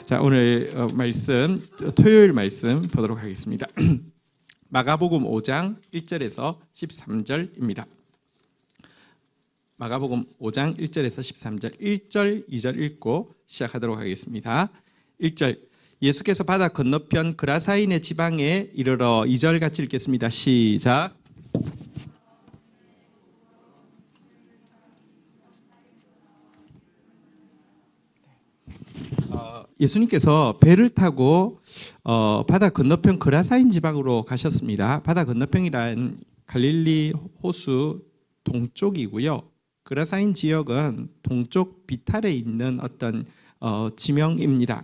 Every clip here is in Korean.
자, 오늘 말씀 토요일 말씀 보도록 하겠습니다. 마가복음 5장 1절에서 13절입니다. 마가복음 5장 1절에서 13절 1절 2절 읽고 시작하도록 하겠습니다. 1절 예수께서 바다 건너편 그라사인의 지방에 이르러 2절 같이 읽겠습니다. 시작. 예수님께서 배를 타고 바다 건너편 그라사인 지방으로 가셨습니다. 바다 건너편이란 갈릴리 호수 동쪽이고요. 그라사인 지역은 동쪽 비탈에 있는 어떤 지명입니다.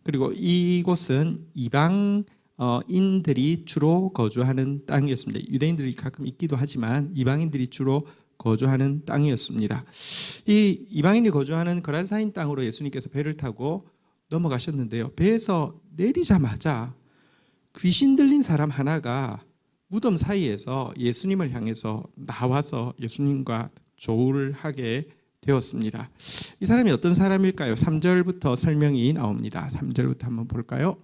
그리고 이곳은 이방인들이 주로 거주하는 땅이었습니다. 유대인들이 가끔 있기도 하지만 이방인들이 주로 거주하는 땅이었습니다. 이 이방인이 거주하는 그라사인 땅으로 예수님께서 배를 타고 넘어가셨는데요. 배에서 내리자마자 귀신 들린 사람 하나가 무덤 사이에서 예수님을 향해서 나와서 예수님과 조우를 하게 되었습니다. 이 사람이 어떤 사람일까요? 3절부터 설명이 나옵니다. 3절부터 한번 볼까요?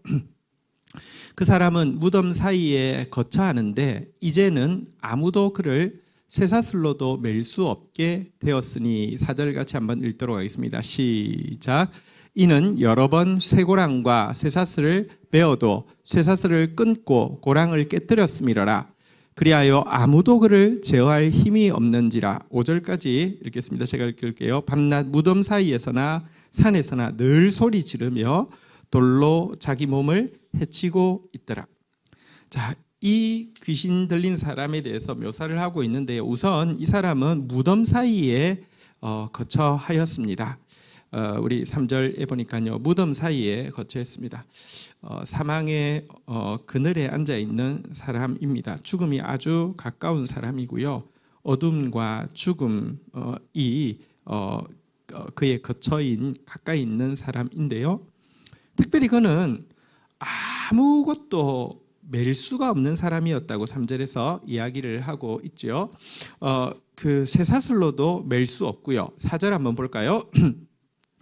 그 사람은 무덤 사이에 거처하는데 이제는 아무도 그를 쇠사슬로도 맬 수 없게 되었으니 4절 같이 한번 읽도록 하겠습니다. 시작. 이는 여러 번 쇠고랑과 쇠사슬을 베어도 쇠사슬을 끊고 고랑을 깨뜨렸음이러라. 그리하여 아무도 그를 제어할 힘이 없는지라. 5절까지 읽겠습니다. 제가 읽을게요. 밤낮 무덤 사이에서나 산에서나 늘 소리 지르며 돌로 자기 몸을 해치고 있더라. 자, 이 귀신 들린 사람에 대해서 묘사를 하고 있는데요. 우선 이 사람은 무덤 사이에 거처하였습니다. 우리 3절에 보니까요. 무덤 사이에 거처했습니다. 사망의 그늘에 앉아 있는 사람입니다. 죽음이 아주 가까운 사람이고요. 어둠과 죽음이 그의 거처인 가까이 있는 사람인데요. 특별히 그는 아무것도 맬 수가 없는 사람이었다고 3절에서 이야기를 하고 있죠. 그 쇠사슬로도 맬 수 없고요. 4절 한번 볼까요?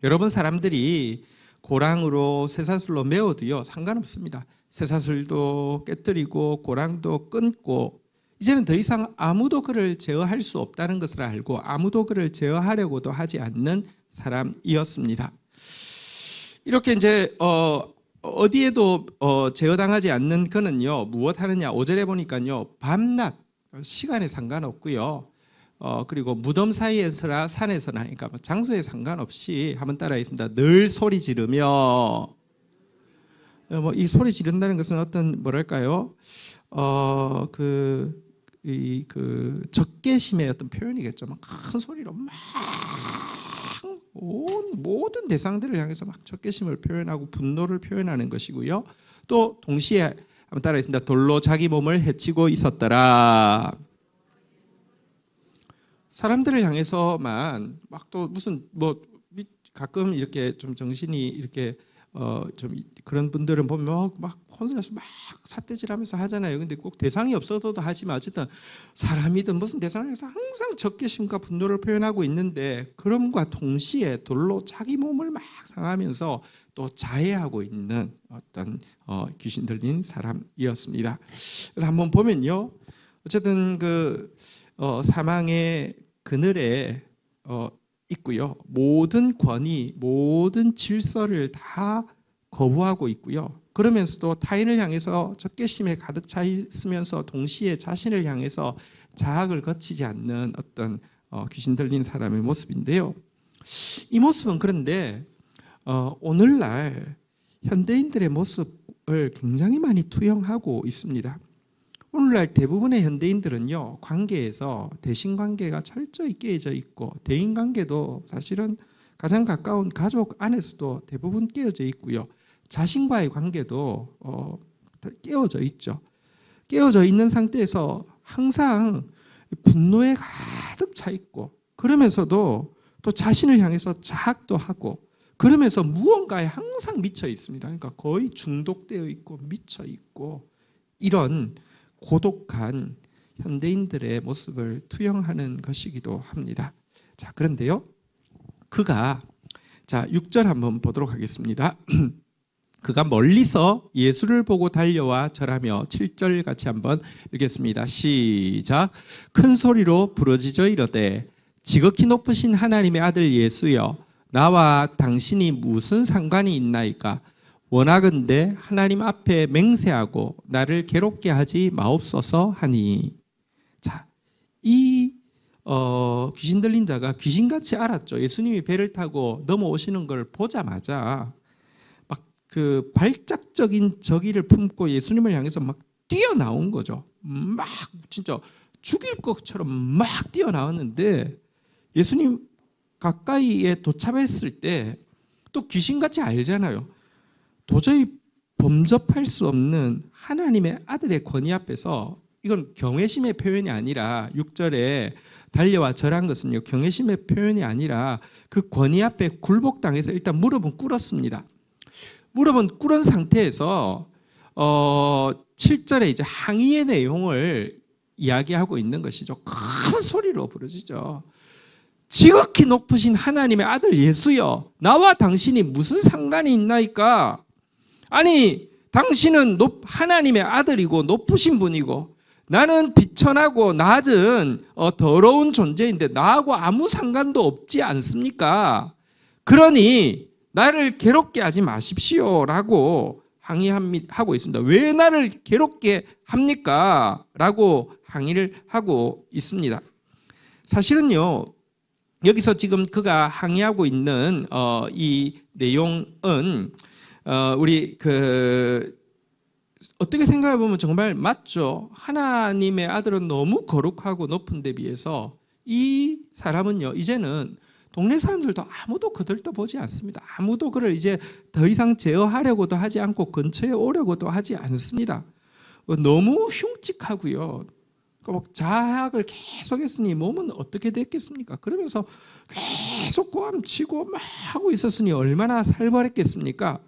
여러분 사람들이 고랑으로 쇠사슬로 메어도요 상관없습니다. 쇠사슬도 깨뜨리고 고랑도 끊고 이제는 더 이상 아무도 그를 제어할 수 없다는 것을 알고 아무도 그를 제어하려고도 하지 않는 사람이었습니다. 이렇게 이제 어디에도 제어당하지 않는 그는요 무엇 하느냐? 5절에 보니까요 밤낮 시간에 상관없고요. 그리고 무덤 사이에서나 산에서나 그러니까 장소에 상관없이 한번 따라하겠습니다. 늘 소리 지르며 이 소리 지른다는 것은 어떤 뭐랄까요? 그 적개심의 어떤 표현이겠죠. 막 큰 소리로 막 모든 대상들을 향해서 막 적개심을 표현하고 분노를 표현하는 것이고요. 또 동시에 한번 따라하겠습니다. 돌로 자기 몸을 해치고 있었더라. 사람들을 향해서만 막 또 무슨 뭐 가끔 이렇게 좀 정신이 이렇게 좀 그런 분들은 보면 막 혼자서 막 삿대질하면서 하잖아요. 근데 꼭 대상이 없어도 하지만 어쨌든 사람이든 무슨 대상에서 항상 적개심과 분노를 표현하고 있는데 그럼과 동시에 돌로 자기 몸을 막 상하면서 또 자해하고 있는 어떤 귀신 들린 사람이었습니다. 한번 보면요, 어쨌든 그 사망의 그늘에 있고요. 모든 권위, 모든 질서를 다 거부하고 있고요. 그러면서도 타인을 향해서 적개심에 가득 차 있으면서 동시에 자신을 향해서 자학을 거치지 않는 어떤 귀신 들린 사람의 모습인데요. 이 모습은 그런데 오늘날 현대인들의 모습을 굉장히 많이 투영하고 있습니다. 오늘날 대부분의 현대인들은요 관계에서 대신관계가 철저히 깨어져 있고 대인관계도 사실은 가장 가까운 가족 안에서도 대부분 깨어져 있고요. 자신과의 관계도 깨어져 있죠. 깨어져 있는 상태에서 항상 분노에 가득 차 있고 그러면서도 또 자신을 향해서 자학도 하고 그러면서 무언가에 항상 미쳐 있습니다. 그러니까 거의 중독되어 있고 미쳐 있고 이런 고독한 현대인들의 모습을 투영하는 것이기도 합니다. 자, 그런데요. 그가 자 6절 한번 보도록 하겠습니다. 그가 멀리서 예수를 보고 달려와 절하며 7절 같이 한번 읽겠습니다. 시작. 큰 소리로 부르짖어 이르되 지극히 높으신 하나님의 아들 예수여 나와 당신이 무슨 상관이 있나이까. 원하건대 하나님 앞에 맹세하고 나를 괴롭게 하지 마옵소서 하니. 자, 이 귀신 들린 자가 귀신같이 알았죠. 예수님이 배를 타고 넘어오시는 걸 보자마자 막 그 발작적인 저기를 품고 예수님을 향해서 막 뛰어나온 거죠. 막 진짜 죽일 것처럼 막 뛰어나왔는데 예수님 가까이에 도착했을 때 또 귀신같이 알잖아요. 도저히 범접할 수 없는 하나님의 아들의 권위 앞에서, 이건 경외심의 표현이 아니라 6절에 달려와 절한 것은요, 경외심의 표현이 아니라 그 권위 앞에 굴복당해서 일단 무릎은 꿇었습니다. 무릎은 꿇은 상태에서 7절에 이제 항의의 내용을 이야기하고 있는 것이죠. 큰 소리로 부르짖죠. 지극히 높으신 하나님의 아들 예수여 나와 당신이 무슨 상관이 있나이까. 아니 당신은 하나님의 아들이고 높으신 분이고 나는 비천하고 낮은 더러운 존재인데 나하고 아무 상관도 없지 않습니까? 그러니 나를 괴롭게 하지 마십시오라고 항의하고 있습니다. 왜 나를 괴롭게 합니까? 라고 항의를 하고 있습니다. 사실은요, 여기서 지금 그가 항의하고 있는 이 내용은 우리 어떻게 생각해 보면 정말 맞죠. 하나님의 아들은 너무 거룩하고 높은 데 비해서 이 사람은요, 이제는 동네 사람들도 아무도 그들도 보지 않습니다. 아무도 그를 이제 더 이상 제어하려고도 하지 않고 근처에 오려고도 하지 않습니다. 너무 흉측하고요. 자학을 계속했으니 몸은 어떻게 됐겠습니까? 그러면서 계속 고함치고 막 하고 있었으니 얼마나 살벌했겠습니까?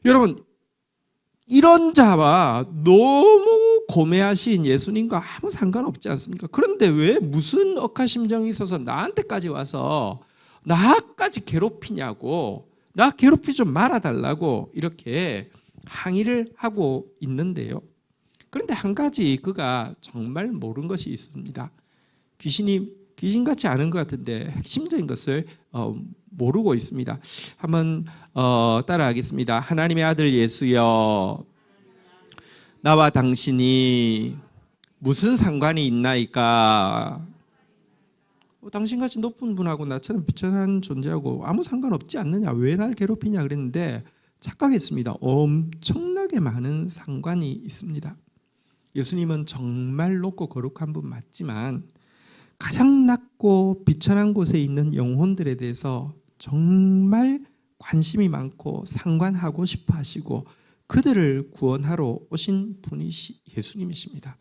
여러분, 이런 자와 너무 고매하신 예수님과 아무 상관없지 않습니까? 그런데 왜 무슨 억하심정이 있어서 나한테까지 와서 나까지 괴롭히냐고, 나 괴롭히지 좀 말아달라고 이렇게 항의를 하고 있는데요. 그런데 한 가지 그가 정말 모르는 것이 있습니다. 귀신같이 아는 것 같은데 핵심적인 것을 모르고 있습니다. 한번 따라하겠습니다. 하나님의 아들 예수여 나와 당신이 무슨 상관이 있나이까. 당신같이 높은 분하고 나처럼 비천한 존재하고 아무 상관없지 않느냐, 왜 날 괴롭히냐 그랬는데 착각했습니다. 엄청나게 많은 상관이 있습니다. 예수님은 정말 높고 거룩한 분 맞지만 가장 낮고 비천한 곳에 있는 영혼들에 대해서 정말 관심이 많고 상관하고 싶어 하시고 그들을 구원하러 오신 분이 예수님이십니다.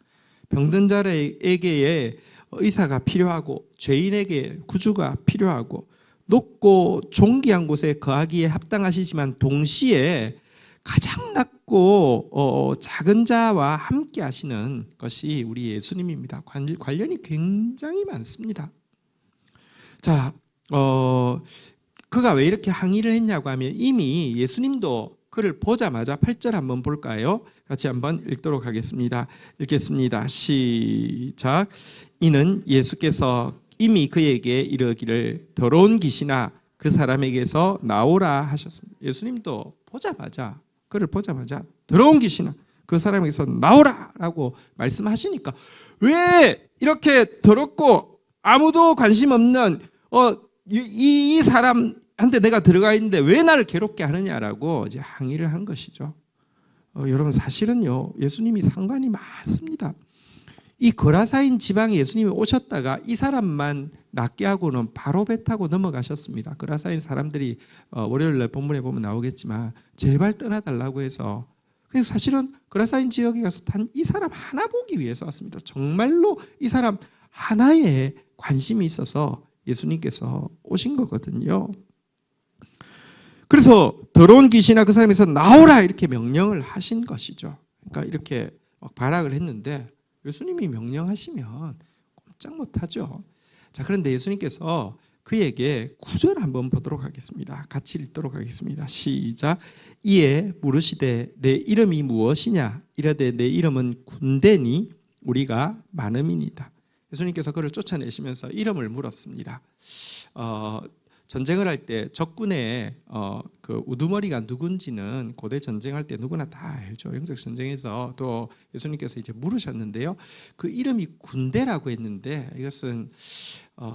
병든 자에게 의사가 필요하고 죄인에게 구주가 필요하고 높고 존귀한 곳에 거하기에 합당하시지만 동시에 가장 낮고 작은 자와 함께 하시는 것이 우리 예수님입니다. 관련이 굉장히 많습니다. 자, 그가 왜 이렇게 항의를 했냐고 하면 이미 예수님도 그를 보자마자 8절 한번 볼까요? 같이 한번 읽도록 하겠습니다. 읽겠습니다. 시작. 이는 예수께서 이미 그에게 이르기를 더러운 귀신아 그 사람에게서 나오라 하셨습니다. 예수님도 그를 보자마자 더러운 귀신아 그 사람에게서 나오라 라고 말씀하시니까 왜 이렇게 더럽고 아무도 관심 없는 이 사람한테 내가 들어가 있는데 왜 나를 괴롭게 하느냐라고 이제 항의를 한 것이죠. 여러분 사실은요, 예수님이 상관이 많습니다. 이 거라사인 지방에 예수님이 오셨다가 이 사람만 낫게 하고는 바로 배 타고 넘어가셨습니다. 거라사인 사람들이 월요일날 본문에 보면 나오겠지만 제발 떠나달라고 해서, 그래서 사실은 거라사인 지역에 가서 단 이 사람 하나 보기 위해서 왔습니다. 정말로 이 사람 하나에 관심이 있어서 예수님께서 오신 거거든요. 그래서 더러운 귀신아 그 사람에서 나오라 이렇게 명령을 하신 것이죠. 그러니까 이렇게 막 발악을 했는데 예수님이 명령하시면 꼼짝 못하죠. 자, 그런데 예수님께서 그에게 9절 한번 보도록 하겠습니다. 같이 읽도록 하겠습니다. 시작. 이에 물으시되 내 이름이 무엇이냐 이르되 내 이름은 군대니 우리가 많음이니이다. 예수님께서 그를 쫓아내시면서 이름을 물었습니다. 전쟁을 할 때 적군의 그 우두머리가 누군지는 고대 전쟁할 때 누구나 다 알죠. 영적 전쟁에서 또 예수님께서 이제 물으셨는데요. 그 이름이 군대라고 했는데 이것은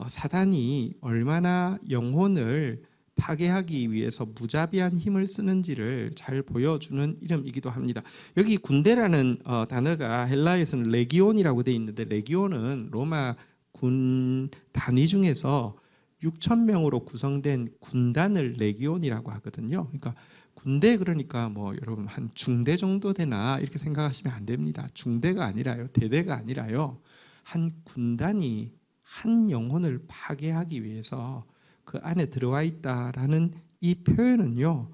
사단이 얼마나 영혼을 파괴하기 위해서 무자비한 힘을 쓰는지를 잘 보여주는 이름이기도 합니다. 여기 군대라는 단어가 헬라에서는 레기온이라고 되어 있는데 레기온은 로마 군 단위 중에서 6,000명으로 구성된 군단을 레기온이라고 하거든요. 그러니까 군대 그러니까 뭐 여러분 한 중대 정도 되나 이렇게 생각하시면 안 됩니다. 중대가 아니라요. 대대가 아니라요. 한 군단이 한 영혼을 파괴하기 위해서 그 안에 들어와 있다라는 이 표현은요.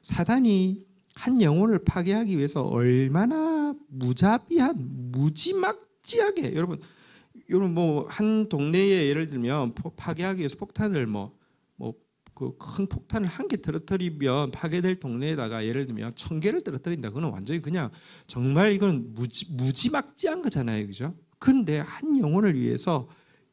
사단이 한 영혼을 파괴하기 위해서 얼마나 무자비한 무지막지하게 여러분 뭐 한 동네에 예를 들면 파괴하기 위해서 폭탄을 그 큰 폭탄을 한 개 떨어뜨리면 파괴될 동네에다가 예를 들면 1,000개를 떨어뜨린다. 그건 완전히 그냥 정말 이건 무지막지한 거잖아요, 그죠? 그런데 한 영혼을 위해서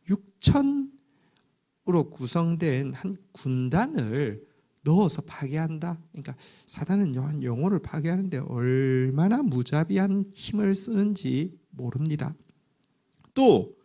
6,000으로 구성된 한 군단을 넣어서 파괴한다. 그러니까 사단은 한 영혼을 파괴하는데 얼마나 무자비한 힘을 쓰는지 모릅니다. 또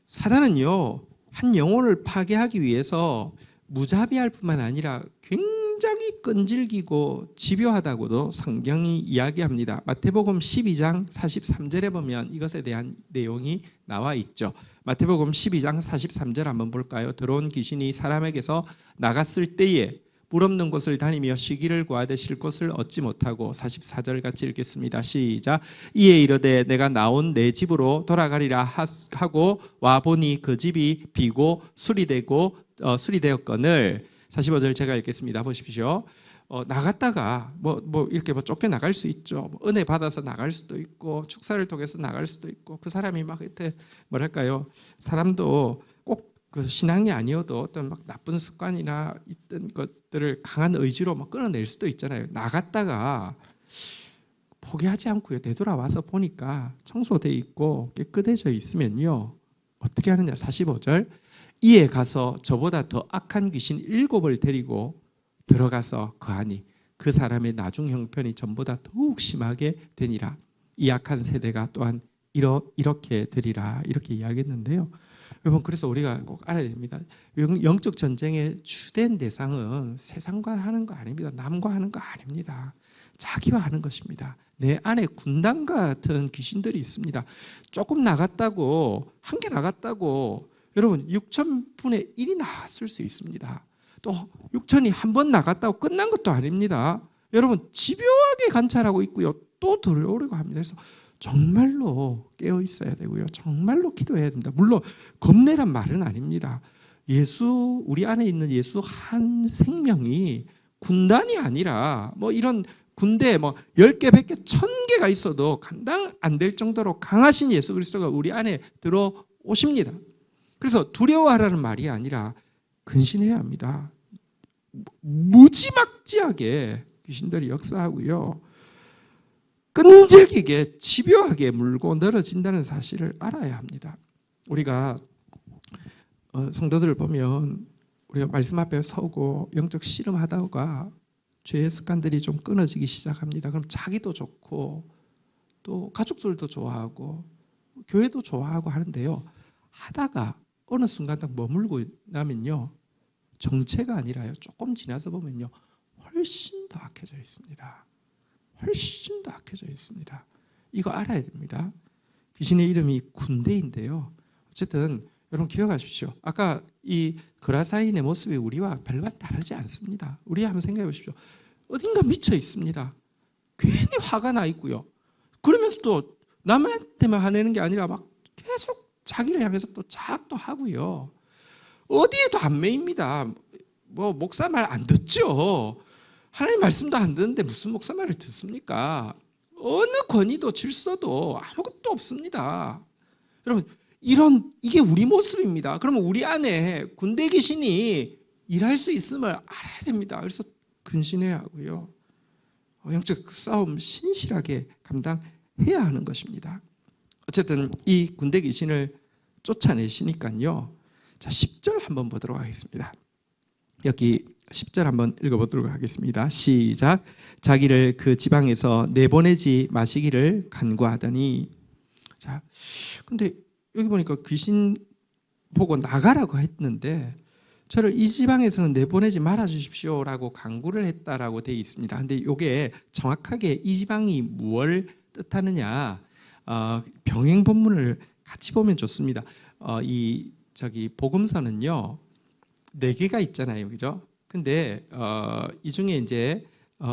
사단은요 한 영혼을 파괴하기 위해서 무자비할 뿐만 아니라 굉장히 끈질기고 집요하다고도 성경이 이야기합니다. 마태복음 12장 43절에 보면 이것에 대한 내용이 나와 있죠. 마태복음 12장 43절 한번 볼까요? 들어온 귀신이 사람에게서 나갔을 때에 물 없는 곳을 다니며 쉬기를 구하되 쉴 곳을 얻지 못하고 44절 같이 읽겠습니다. 시작. 이에 이르되 내가 나온 내 집으로 돌아가리라 하고 와보니 그 집이 비고 수리되었거늘 45절 제가 읽겠습니다. 보십시오. 나갔다가 이렇게 쫓겨나갈 수 있죠. 은혜 받아서 나갈 수도 있고 축사를 통해서 나갈 수도 있고 그 사람이 막 이렇게 뭐랄까요? 사람도 꼭 그 신앙이 아니어도 어떤 막 나쁜 습관이나 있던 것들을 강한 의지로 막 끊어낼 수도 있잖아요. 나갔다가 포기하지 않고요. 되돌아와서 보니까 청소돼 있고 깨끗해져 있으면요. 어떻게 하느냐? 45절. 이에 가서 저보다 더 악한 귀신 7을 데리고 들어가서 거하니 그 사람의 나중 형편이 전보다 더욱 심하게 되니라. 이 악한 세대가 또한 이렇게 되리라. 이렇게 이야기했는데요. 여러분 그래서 우리가 꼭 알아야 됩니다. 영적 전쟁의 주된 대상은 세상과 하는 거 아닙니다. 남과 하는 거 아닙니다. 자기와 하는 것입니다. 내 안에 군단 같은 귀신들이 있습니다. 조금 나갔다고 한 개 나갔다고 여러분 6,000분의 1이 나왔을 수 있습니다. 또 6,000이 한 번 나갔다고 끝난 것도 아닙니다. 여러분 집요하게 관찰하고 있고요. 또 들어오려고 합니다. 그래서 정말로 깨어 있어야 되고요. 정말로 기도해야 된다. 물론 겁내란 말은 아닙니다. 우리 안에 있는 예수 한 생명이 군단이 아니라 이런 군대 10개, 100개, 1,000개가 있어도 감당 안 될 정도로 강하신 예수 그리스도가 우리 안에 들어오십니다. 그래서 두려워하라는 말이 아니라 근신해야 합니다. 무지막지하게 귀신들이 역사하고요. 끈질기게 집요하게 물고 늘어진다는 사실을 알아야 합니다. 우리가 성도들을 보면 우리가 말씀 앞에 서고 영적 씨름하다가 죄의 습관들이 좀 끊어지기 시작합니다. 그럼 자기도 좋고 또 가족들도 좋아하고 교회도 좋아하고 하는데요. 하다가 어느 순간 딱 머물고 나면요. 정체가 아니라요. 조금 지나서 보면요. 훨씬 더 악해져 있습니다. 훨씬 더 악해져 있습니다. 이거 알아야 됩니다. 귀신의 이름이 군대인데요. 어쨌든 여러분 기억하십시오. 아까 이 그라사인의 모습이 우리와 별반 다르지 않습니다. 우리 한번 생각해 보십시오. 어딘가 미쳐 있습니다. 괜히 화가 나 있고요. 그러면서 또 남한테만 화내는 게 아니라 막 계속 자기를 향해서 또 자학도 하고요. 어디에도 안 매입니다. 목사 말 안 듣죠. 하나님 말씀도 안 듣는데 무슨 목사 말을 듣습니까? 어느 권위도 질서도 아무것도 없습니다. 여러분 이게 우리 모습입니다. 그러면 우리 안에 군대 귀신이 일할 수 있음을 알아야 됩니다. 그래서 근신해야 하고요. 영적 싸움 신실하게 감당해야 하는 것입니다. 어쨌든 이 군대 귀신을 쫓아내시니까요. 자, 10절 한번 보도록 하겠습니다. 여기 10절 한번 읽어보도록 하겠습니다. 시작. 자기를 그 지방에서 내보내지 마시기를 간구하더니. 자, 근데 여기 보니까 귀신 보고 나가라고 했는데 저를 이 지방에서는 내보내지 말아 주십시오라고 간구를 했다라고 되어 있습니다. 근데 이게 정확하게 이 지방이 무엇을 뜻하느냐? 병행 본문을 같이 보면 좋습니다. 복음서는요 4개가 있잖아요, 그죠? 근데 이 중에 이제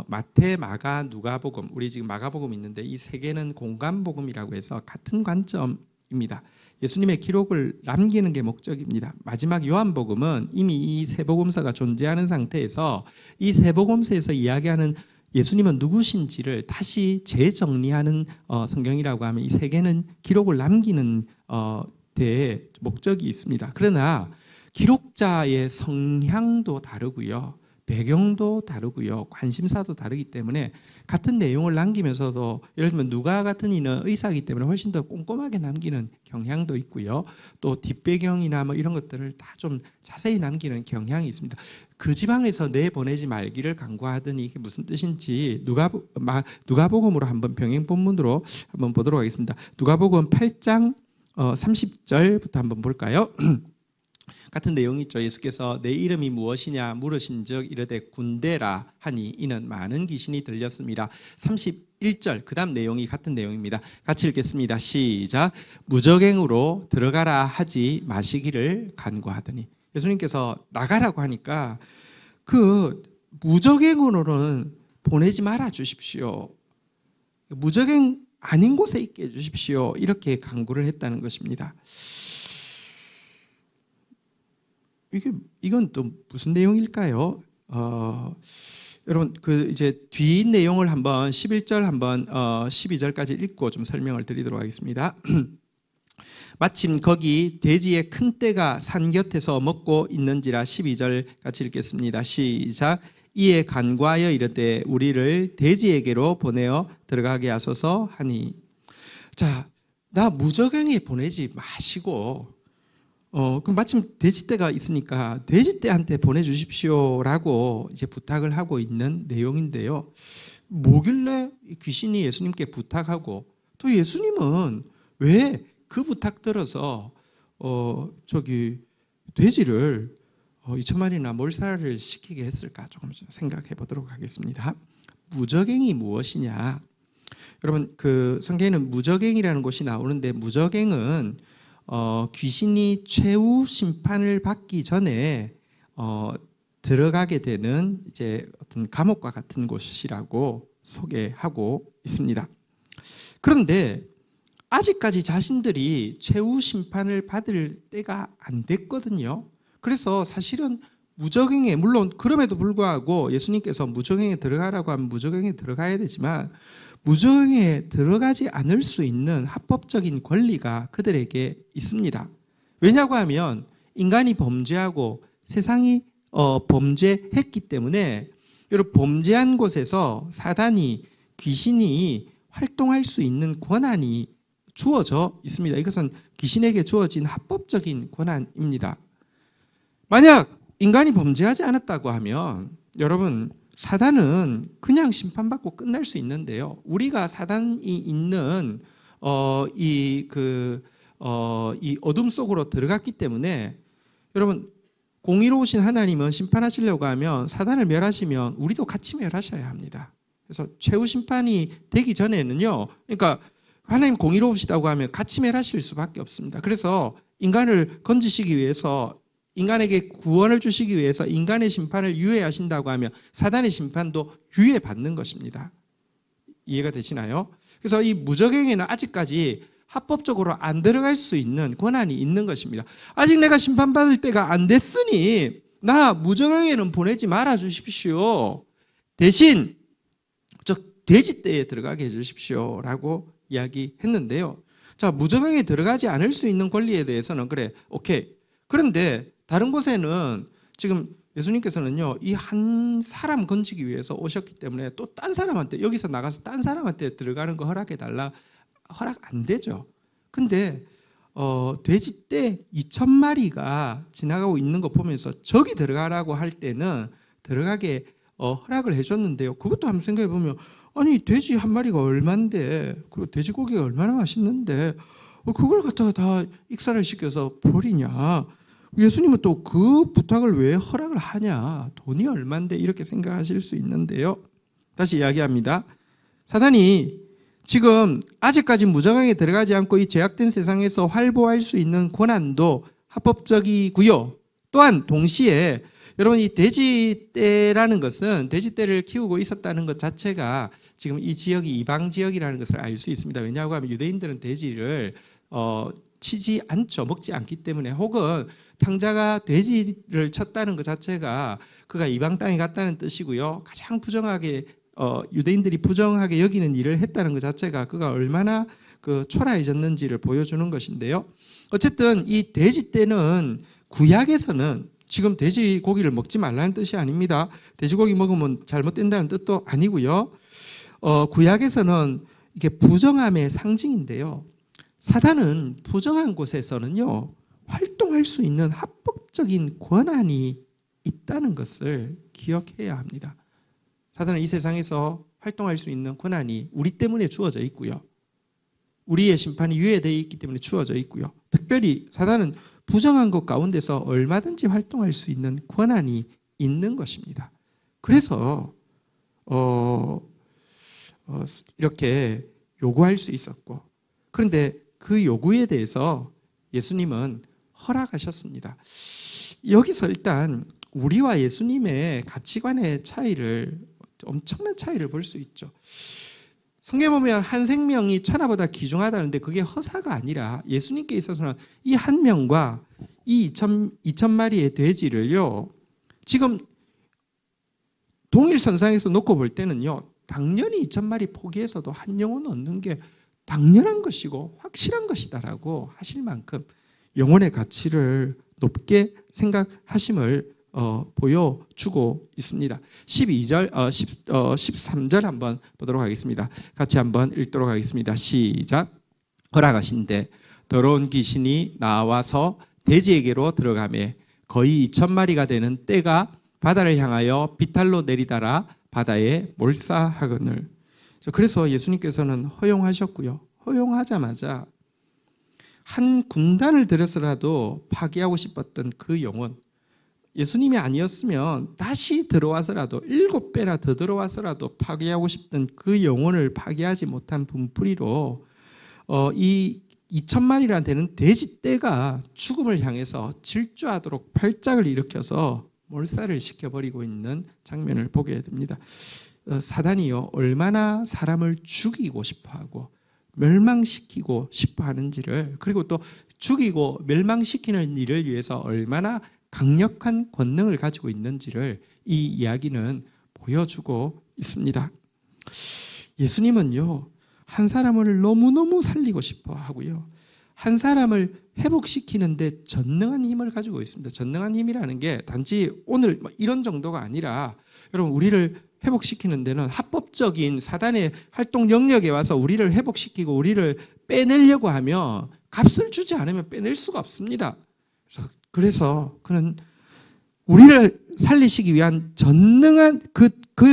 마태, 마가, 누가복음, 우리 지금 마가복음 있는데 이 3개는 공간복음이라고 해서 같은 관점입니다. 예수님의 기록을 남기는 게 목적입니다. 마지막 요한복음은 이미 이 세 복음서가 존재하는 상태에서 이 세 복음서에서 이야기하는 예수님은 누구신지를 다시 재정리하는 성경이라고 하면 이 3개는 기록을 남기는 데 목적이 있습니다. 그러나 기록자의 성향도 다르고요. 배경도 다르고요. 관심사도 다르기 때문에 같은 내용을 남기면서도 예를 들면 누가 같은 이는 의사이기 때문에 훨씬 더 꼼꼼하게 남기는 경향도 있고요. 또 뒷배경이나 뭐 이런 것들을 다 좀 자세히 남기는 경향이 있습니다. 그 지방에서 내보내지 말기를 간구하더니 이게 무슨 뜻인지 누가복음으로 한번 병행 본문으로 한번 보도록 하겠습니다. 누가복음 8장 30절부터 한번 볼까요? 같은 내용이 있죠. 예수께서 내 이름이 무엇이냐 물으신즉 이르되 군대라 하니 이는 많은 귀신이 들렸습니다. 31절 그 다음 내용이 같은 내용입니다. 같이 읽겠습니다. 시작. 무적행으로 들어가라 하지 마시기를 간구하더니. 예수님께서 나가라고 하니까 그 무적행으로는 보내지 말아 주십시오. 무적행 아닌 곳에 있게 해주십시오. 이렇게 간구를 했다는 것입니다. 이건 또 무슨 내용일까요? 여러분 그 이제 뒤 내용을 한번 11절 한번 12절까지 읽고 좀 설명을 드리도록 하겠습니다. 마침 거기 돼지의 큰 떼가 산 곁에서 먹고 있는지라. 12절 같이 읽겠습니다. 시작. 이에 간구하여 이르되 우리를 돼지에게로 보내어 들어가게 하소서 하니. 자, 나 무적행에 보내지 마시고 그럼 마침 돼지떼가 있으니까 돼지떼한테 보내주십시오라고 이제 부탁을 하고 있는 내용인데요. 뭐길래 귀신이 예수님께 부탁하고 또 예수님은 왜 그 부탁 들어서 돼지를 2,000마리나 몰살을 시키게 했을까 조금 생각해 보도록 하겠습니다. 무적행이 무엇이냐? 여러분 그 성경에는 무적행이라는 곳이 나오는데 무적행은 귀신이 최후 심판을 받기 전에 들어가게 되는 이제 어떤 감옥과 같은 곳이라고 소개하고 있습니다. 그런데 아직까지 자신들이 최후 심판을 받을 때가 안 됐거든요. 그래서 사실은 무적행에 물론 그럼에도 불구하고 예수님께서 무적행에 들어가라고 하면 무적행에 들어가야 되지만 무적행에 들어가지 않을 수 있는 합법적인 권리가 그들에게 있습니다. 왜냐고 하면 인간이 범죄하고 세상이 범죄했기 때문에 여러분 범죄한 곳에서 사단이 귀신이 활동할 수 있는 권한이 주어져 있습니다. 이것은 귀신에게 주어진 합법적인 권한입니다. 만약 인간이 범죄하지 않았다고 하면 여러분 사단은 그냥 심판받고 끝날 수 있는데요. 우리가 사단이 있는 이 어둠 속으로 들어갔기 때문에 여러분 공의로우신 하나님은 심판하시려고 하면 사단을 멸하시면 우리도 같이 멸하셔야 합니다. 그래서 최후 심판이 되기 전에는요. 그러니까 하나님 공의로우시다고 하면 같이 멸하실 수밖에 없습니다. 그래서 인간을 건지시기 위해서 인간에게 구원을 주시기 위해서 인간의 심판을 유예하신다고 하면 사단의 심판도 유예받는 것입니다. 이해가 되시나요? 그래서 이 무적행에는 아직까지 합법적으로 안 들어갈 수 있는 권한이 있는 것입니다. 아직 내가 심판받을 때가 안 됐으니 나 무적행에는 보내지 말아 주십시오. 대신 저 돼지떼에 들어가게 해 주십시오라고 이야기했는데요. 자, 무저강에 들어가지 않을 수 있는 권리에 대해서는 그래, 오케이. 그런데 다른 곳에는 지금 예수님께서는요, 이 한 사람 건지기 위해서 오셨기 때문에 또 딴 사람한테, 여기서 나가서 딴 사람한테 들어가는 거 허락해달라, 허락 안 되죠. 근데 돼지떼 2,000마리가 지나가고 있는 거 보면서 저기 들어가라고 할 때는 들어가게 허락을 해줬는데요. 그것도 한번 생각해 보면, 아니 돼지 한 마리가 얼만데, 그리고 돼지고기가 얼마나 맛있는데 그걸 갖다가 다 익사를 시켜서 버리냐. 예수님은 또 그 부탁을 왜 허락을 하냐, 돈이 얼만데, 이렇게 생각하실 수 있는데요. 다시 이야기합니다. 사단이 지금 아직까지 무저강에 들어가지 않고 이 죄악된 세상에서 활보할 수 있는 권한도 합법적이고요. 또한 동시에 여러분, 이 돼지떼라는 것은, 돼지떼를 키우고 있었다는 것 자체가 지금 이 지역이 이방 지역이라는 것을 알 수 있습니다. 왜냐하고 하면 유대인들은 돼지를 치지 않죠. 먹지 않기 때문에. 혹은 탕자가 돼지를 쳤다는 것 자체가 그가 이방 땅에 갔다는 뜻이고요. 가장 부정하게 유대인들이 부정하게 여기는 일을 했다는 것 자체가 그가 얼마나 그 초라해졌는지를 보여주는 것인데요. 어쨌든 이 돼지떼는 구약에서는 지금 돼지고기를 먹지 말라는 뜻이 아닙니다. 돼지고기 먹으면 잘못된다는 뜻도 아니고요. 구약에서는 이게 부정함의 상징인데요. 사단은 부정한 곳에서는요, 활동할 수 있는 합법적인 권한이 있다는 것을 기억해야 합니다. 사단은 이 세상에서 활동할 수 있는 권한이 우리 때문에 주어져 있고요. 우리의 심판이 유예되어 있기 때문에 주어져 있고요. 특별히 사단은 부정한 것 가운데서 얼마든지 활동할 수 있는 권한이 있는 것입니다. 그래서 이렇게 요구할 수 있었고, 그런데 그 요구에 대해서 예수님은 허락하셨습니다. 여기서 일단 우리와 예수님의 가치관의 차이를, 엄청난 차이를 볼 수 있죠. 성경에 보면 한 생명이 천하보다 귀중하다는데 그게 허사가 아니라 예수님께 있어서는 이 한 명과 이 2,000마리의 돼지를요, 지금 동일선상에서 놓고 볼 때는요, 당연히 2,000마리 포기해서도 한 영혼 얻는 게 당연한 것이고 확실한 것이다라고 하실 만큼 영혼의 가치를 높게 생각하심을 보여주고 있습니다. 13절 한번 보도록 하겠습니다. 같이 한번 읽도록 하겠습니다. 시작. 허락하신대 더러운 귀신이 나와서 돼지에게로 들어가매 거의 2,000마리가 되는 떼가 바다를 향하여 비탈로 내리다라 바다에 몰사하거늘. 그래서 예수님께서는 허용하셨고요. 허용하자마자 한 군단을 들여서라도 파괴하고 싶었던 그 영혼, 예수님이 아니었으면 다시 들어와서라도 7배나 더 들어와서라도 파괴하고 싶던 그 영혼을 파괴하지 못한 분풀이로 이 2,000마리나 되는 돼지떼가 죽음을 향해서 질주하도록 발작을 일으켜서 몰살을 시켜버리고 있는 장면을 보게 됩니다. 사단이요, 얼마나 사람을 죽이고 싶어하고 멸망시키고 싶어하는지를, 그리고 또 죽이고 멸망시키는 일을 위해서 얼마나 강력한 권능을 가지고 있는지를 이 이야기는 보여주고 있습니다. 예수님은요, 한 사람을 너무너무 살리고 싶어 하고요, 한 사람을 회복시키는데 전능한 힘을 가지고 있습니다. 전능한 힘이라는 게 단지 오늘 이런 정도가 아니라, 여러분, 우리를 회복시키는 데는 합법적인 사단의 활동 영역에 와서 우리를 회복시키고 우리를 빼내려고 하면 값을 주지 않으면 빼낼 수가 없습니다. 그래서 그는 우리를 살리시기 위한 전능한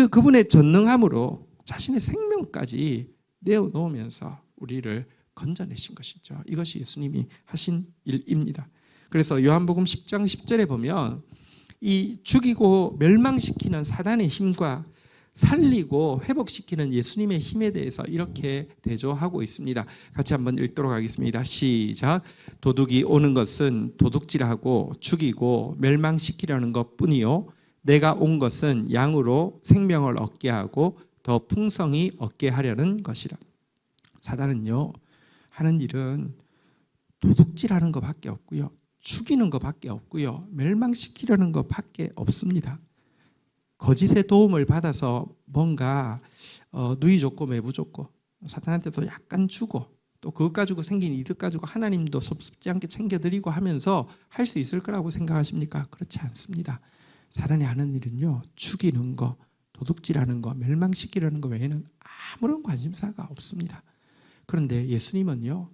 그분의 전능함으로 자신의 생명까지 내어놓으면서 우리를 건져내신 것이죠. 이것이 예수님이 하신 일입니다. 그래서 요한복음 10장 10절에 보면 이 죽이고 멸망시키는 사단의 힘과 살리고 회복시키는 예수님의 힘에 대해서 이렇게 대조하고 있습니다. 같이 한번 읽도록 하겠습니다. 시작. 도둑이 오는 것은 도둑질하고 죽이고 멸망시키려는 것뿐이요 내가 온 것은 양으로 생명을 얻게 하고 더 풍성히 얻게 하려는 것이라. 사단은요, 하는 일은 도둑질하는 것밖에 없고요, 죽이는 것밖에 없고요, 멸망시키려는 것밖에 없습니다. 거짓의 도움을 받아서 뭔가 누이 좋고 매부 좋고 사탄한테도 약간 주고 또 그것 가지고 생긴 이득 가지고 하나님도 섭섭지 않게 챙겨드리고 하면서 할 수 있을 거라고 생각하십니까? 그렇지 않습니다. 사단이 하는 일은요, 죽이는 거, 도둑질하는 거, 멸망시키려는 거 외에는 아무런 관심사가 없습니다. 그런데 예수님은요,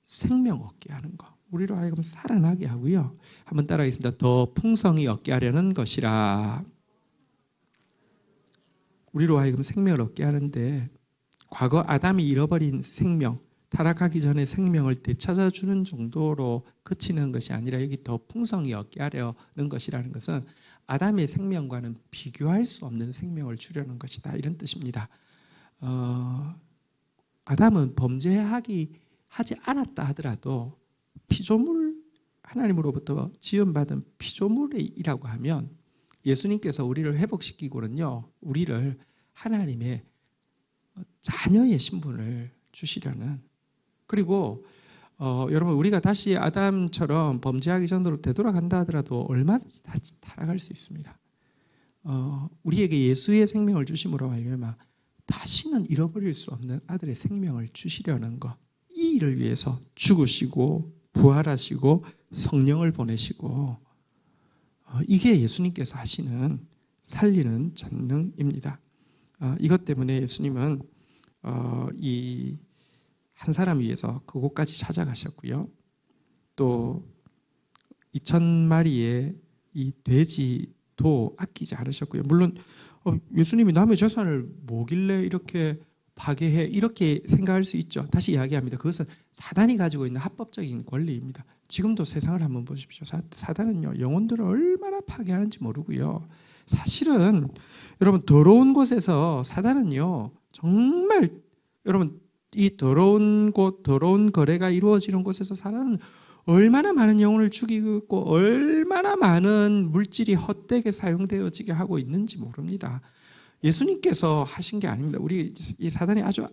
생명 얻게 하는 거, 우리로 하여금 살아나게 하고요. 한번 따라하겠습니다. 더 풍성히 얻게 하려는 것이라. 우리로 하여금 생명을 얻게 하는데, 과거 아담이 잃어버린 생명, 타락하기 전에 생명을 되찾아주는 정도로 그치는 것이 아니라 여기 더 풍성히 얻게 하려는 것이라는 것은 아담의 생명과는 비교할 수 없는 생명을 주려는 것이다, 이런 뜻입니다. 아담은 범죄하지 않았다 하더라도 피조물, 하나님으로부터 지음받은 피조물이라고 하면 예수님께서 우리를 회복시키고는요, 우리를 하나님의 자녀의 신분을 주시려는, 그리고 여러분, 우리가 다시 아담처럼 범죄하기 전으로 되돌아간다 하더라도 얼마든지 다시 타락할 수 있습니다. 우리에게 예수의 생명을 주심으로 말미암아 다시는 잃어버릴 수 없는 아들의 생명을 주시려는 것, 이 일을 위해서 죽으시고 부활하시고 성령을 보내시고, 이게 예수님께서 하시는 살리는 전능입니다. 이것 때문에 예수님은 이 한 사람 위해서 그곳까지 찾아가셨고요. 또 2,000마리의 이 돼지도 아끼지 않으셨고요. 물론 예수님이 남의 재산을 뭐길래 이렇게 파괴해, 이렇게 생각할 수 있죠. 다시 이야기합니다. 그것은 사단이 가지고 있는 합법적인 권리입니다. 지금도 세상을 한번 보십시오. 사단은요, 영혼들을 얼마나 파괴하는지 모르고요. 사실은 여러분, 더러운 곳에서 사단은요, 정말 여러분, 이 더러운 곳, 더러운 거래가 이루어지는 곳에서 사단은 얼마나 많은 영혼을 죽이고 얼마나 많은 물질이 헛되게 사용되어지게 하고 있는지 모릅니다. 예수님께서 하신 게 아닙니다. 우리 이 사단이 아주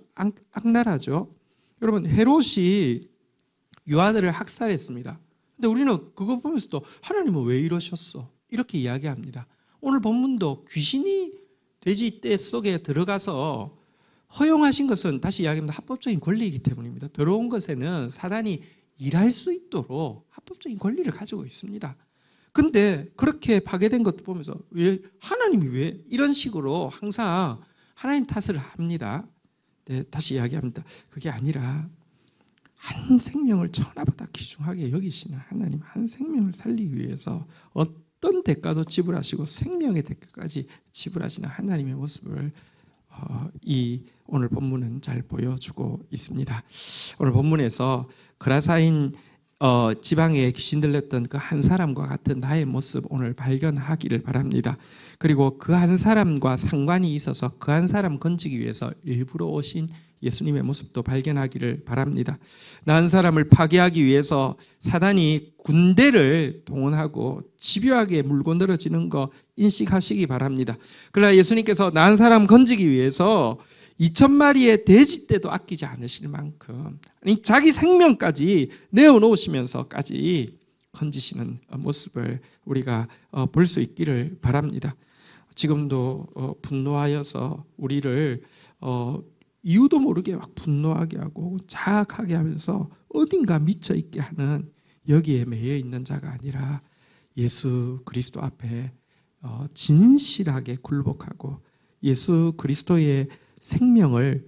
악랄하죠. 여러분, 헤롯이 유아들을 학살했습니다. 근데 우리는 그거 보면서도 하나님은 왜 이러셨어? 이렇게 이야기합니다. 오늘 본문도 귀신이 돼지 떼 속에 들어가서 허용하신 것은, 다시 이야기합니다, 합법적인 권리이기 때문입니다. 더러운 것에는 사단이 일할 수 있도록 합법적인 권리를 가지고 있습니다. 근데 그렇게 파괴된 것도 보면서 하나님이 왜 이런 식으로 항상 하나님 탓을 합니다. 네, 다시 이야기합니다. 그게 아니라 한 생명을 천하보다 귀중하게 여기시는 하나님, 한 생명을 살리기 위해서 어떤 대가도 지불하시고 생명의 대가까지 지불하시는 하나님의 모습을 이 오늘 본문은 잘 보여주고 있습니다. 오늘 본문에서 그라사인 지방에 귀신 들렸던 그 한 사람과 같은 나의 모습 오늘 발견하기를 바랍니다. 그리고 그 한 사람과 상관이 있어서 그 한 사람 건지기 위해서 일부러 오신 예수님의 모습도 발견하기를 바랍니다. 나 한 사람을 파괴하기 위해서 사단이 군대를 동원하고 집요하게 물고 늘어지는 거 인식하시기 바랍니다. 그러나 예수님께서 나 한 사람 건지기 위해서 2,000마리의 돼지 떼도 아끼지 않으실 만큼, 아니 자기 생명까지 내어놓으시면서까지 건지시는 모습을 우리가 볼 수 있기를 바랍니다. 지금도 분노하여서 우리를 이유도 모르게 막 분노하게 하고 자학하게 하면서 어딘가 미쳐 있게 하는, 여기에 매여 있는 자가 아니라 예수 그리스도 앞에 진실하게 굴복하고 예수 그리스도의 생명을,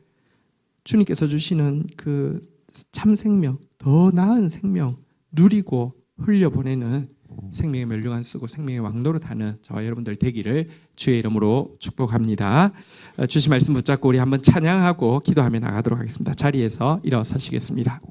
주님께서 주시는 그 참 생명, 더 나은 생명 누리고 흘려보내는 생명의 멸류관 쓰고 생명의 왕노릇하는 저와 여러분들 되기를 주의 이름으로 축복합니다. 주신 말씀 붙잡고 우리 한번 찬양하고 기도하며 나가도록 하겠습니다. 자리에서 일어서시겠습니다.